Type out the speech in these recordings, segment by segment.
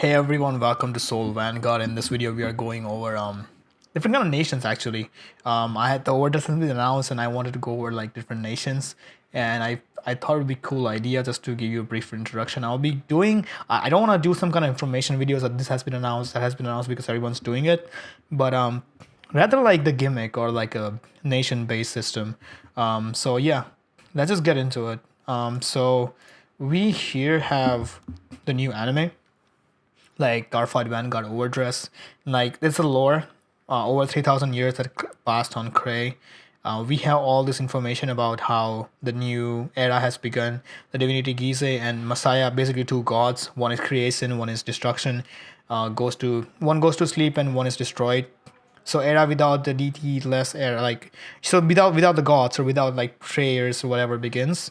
Hey everyone, welcome to Soul Vanguard. In this video, we are going over different kind of nations actually. I had the OverDress has been announced, and I wanted to go over like different nations, and I thought it would be a cool idea just to give you a brief introduction. I'll be doing. I don't want to do some kind of information videos that this has been announced, that has been announced because everyone's doing it, but rather like the gimmick or like a nation-based system. So yeah, let's just get into it. So we here have the new anime like Cardfight Vanguard OverDress. Like it's a lore over 3,000 years that passed on Cray. We have all this information about how the new era has begun. The divinity Gize and Messiah, basically two gods. One is creation, one is destruction. One goes to sleep and one is destroyed. So era without the DT less era, like so without the gods or without like prayers or whatever begins.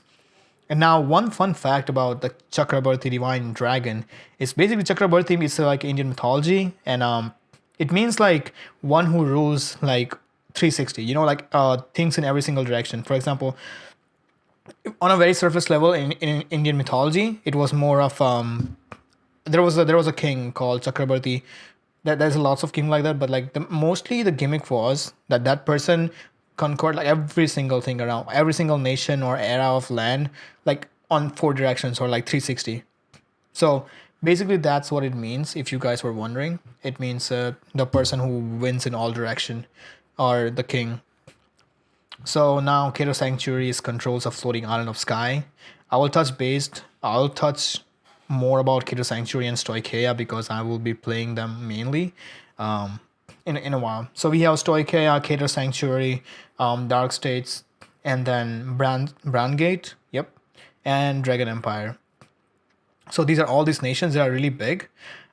And now, one fun fact about the Chakrabarti divine dragon is basically Chakrabarti is like Indian mythology, and it means like one who rules like 360. You know, like things in every single direction. For example, on a very surface level in Indian mythology, it was more of there was a king called Chakrabarti. There's lots of king like that, but like mostly the gimmick was that person conquered like every single thing around every single nation or era of land like on four directions or like 360. So basically that's what it means. If you guys were wondering, it means the person who wins in all direction or the king. So now Kato Sanctuary is controls a floating island of sky. I'll touch more about Kato Sanctuary and Stoicheia because I will be playing them mainly in a while. So we have Stoicheia, Kato Sanctuary, Dark States, and then Brandgate, yep, and Dragon Empire. So these are all these nations that are really big.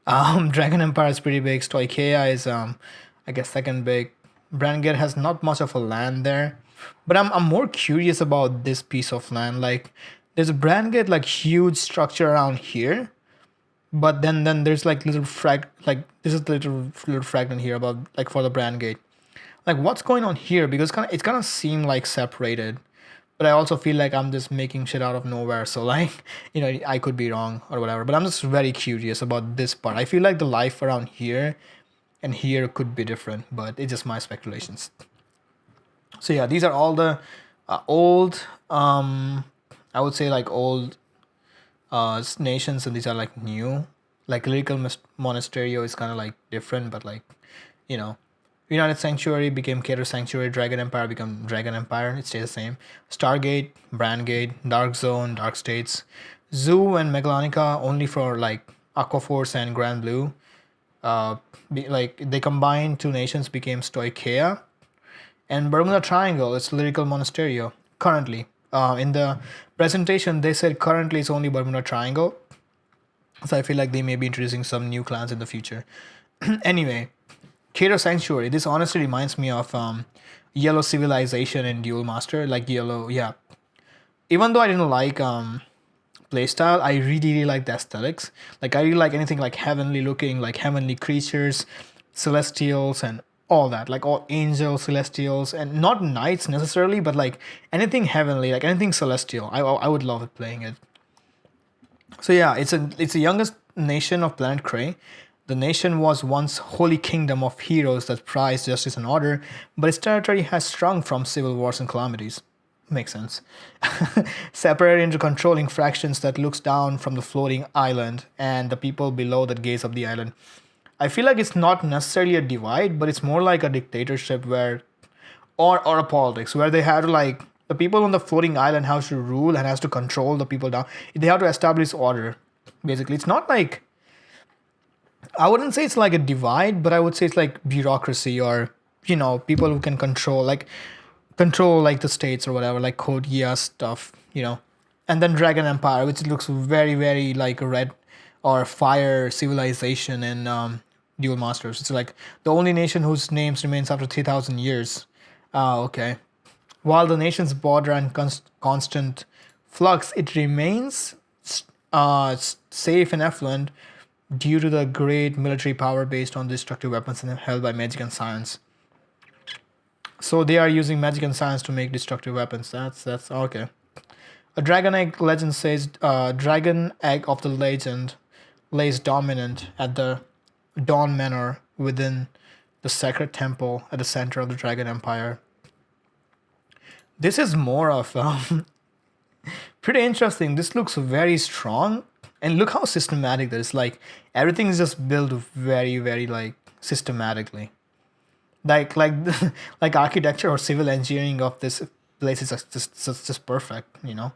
Dragon Empire is pretty big. Stoicheia is I guess second big. Brandgate has not much of a land there, but I'm more curious about this piece of land. Like there's a Brandgate like huge structure around here, but then there's like like this is the little fragment here about like for the Brandgate. Like what's going on here? Because it's kind of seem like separated, but I also feel like I'm just making shit out of nowhere. So like I could be wrong or whatever. But I'm just very curious about this part. I feel like the life around here and here could be different, but it's just my speculations. So yeah, these are all the old I would say like old nations, and these are like new. Like lyrical monasterio is kind of like different, but like you know United Sanctuary became Kato Sanctuary, Dragon Empire became Dragon Empire, it stays the same. Stargate, Brandgate, Dark Zone, Dark States, Zoo and Megalonica only for like Aqua Force and Granblue. Like they combined two nations became Stoicheia, and Bermuda Triangle is Lyrical Monasterio currently. In the presentation, they said currently it's only Bermuda Triangle, so I feel like they may be introducing some new clans in the future. Anyway, Kato Sanctuary. This honestly reminds me of Yellow Civilization and Duel Master, like Yellow. Yeah, even though I didn't like playstyle, I really like the aesthetics. Like I really like anything like heavenly looking, like heavenly creatures, celestials, and all that. Like all angels, celestials, and not knights necessarily, but like anything heavenly, like anything celestial. I would love it playing it. So yeah, it's the youngest nation of planet Cray. The nation was once holy kingdom of heroes that prized justice and order, but its territory has shrunk from civil wars and calamities. Makes sense. Separated into controlling fractions that looks down from the floating island and the people below that gaze up the island. I feel like it's not necessarily a divide, but it's more like a dictatorship where, or a politics where they have to like the people on the floating island have to rule and has to control the people down. They have to establish order. Basically, it's not like I wouldn't say it's like a divide, but I would say it's like bureaucracy or people who can control like the states or whatever, like code stuff. And then Dragon Empire, which looks very very like a red or fire civilization in Duel Masters. It's like the only nation whose names remains after 3,000 years. Okay. While the nation's border and constant flux, it remains safe and affluent due to the great military power based on destructive weapons and held by magic and science. So they are using magic and science to make destructive weapons. That's okay. A dragon egg legend says dragon egg of the legend lays dominant at the Dawn Manor within the Sacred Temple at the center of the Dragon Empire. This is more of pretty interesting. This looks very strong, and look how systematic that is. Like everything is just built very, very like systematically. Like like architecture or civil engineering of this place is just perfect. You know.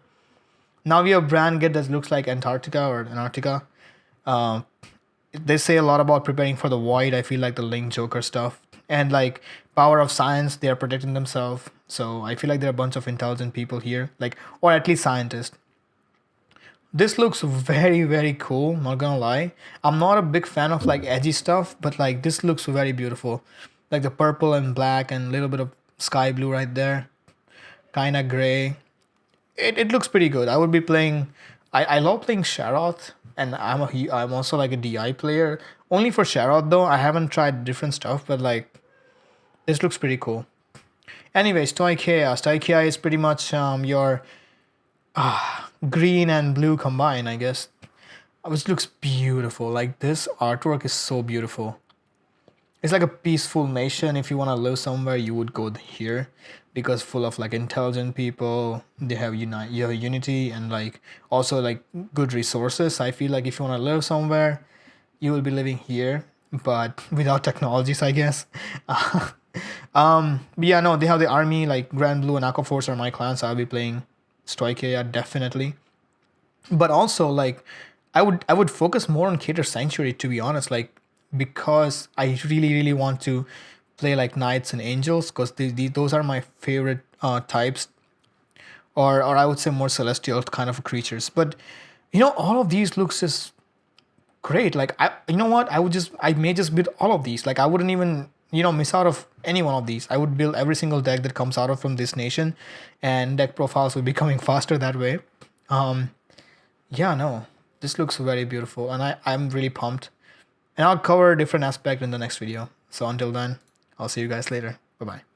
Now we have brand kit that looks like Antarctica or Antarctica. They say a lot about preparing for the void. I feel like the Link Joker stuff and like power of science. They are protecting themselves. So I feel like there are a bunch of intelligent people here, like or at least scientists. This looks very, very cool, not gonna lie. I'm not a big fan of like edgy stuff, but like this looks very beautiful. Like the purple and black and a little bit of sky blue right there. Kinda gray. It looks pretty good. I would be playing I love playing Scharhrot, and I'm also like a DI player. Only for Scharhrot though. I haven't tried different stuff, but like this looks pretty cool. Anyways, Stoicheia. Stoicheia is pretty much your green and blue combined, I guess. Which looks beautiful. Like this artwork is so beautiful. It's like a peaceful nation. If you want to live somewhere, you would go here because full of like intelligent people. They have you have unity and like also like good resources. I feel like if you want to live somewhere, you will be living here, but without technologies, I guess. But yeah, no, they have the army like Granblue and Aqua Force are my clans. So I'll be playing Stoicheia definitely. But also like I would focus more on Cater Sanctuary, to be honest, like because I really want to play like Knights and Angels because those are my favorite types, or I would say more celestial kind of creatures. But you know, all of these looks just great. Like you know what, I may just build all of these. Like I wouldn't even miss out of any one of these. I would build every single deck that comes out of from this nation, and deck profiles will be coming faster that way. Yeah, no, this looks very beautiful, and I'm really pumped. And I'll cover a different aspect in the next video. So until then, I'll see you guys later. Bye bye.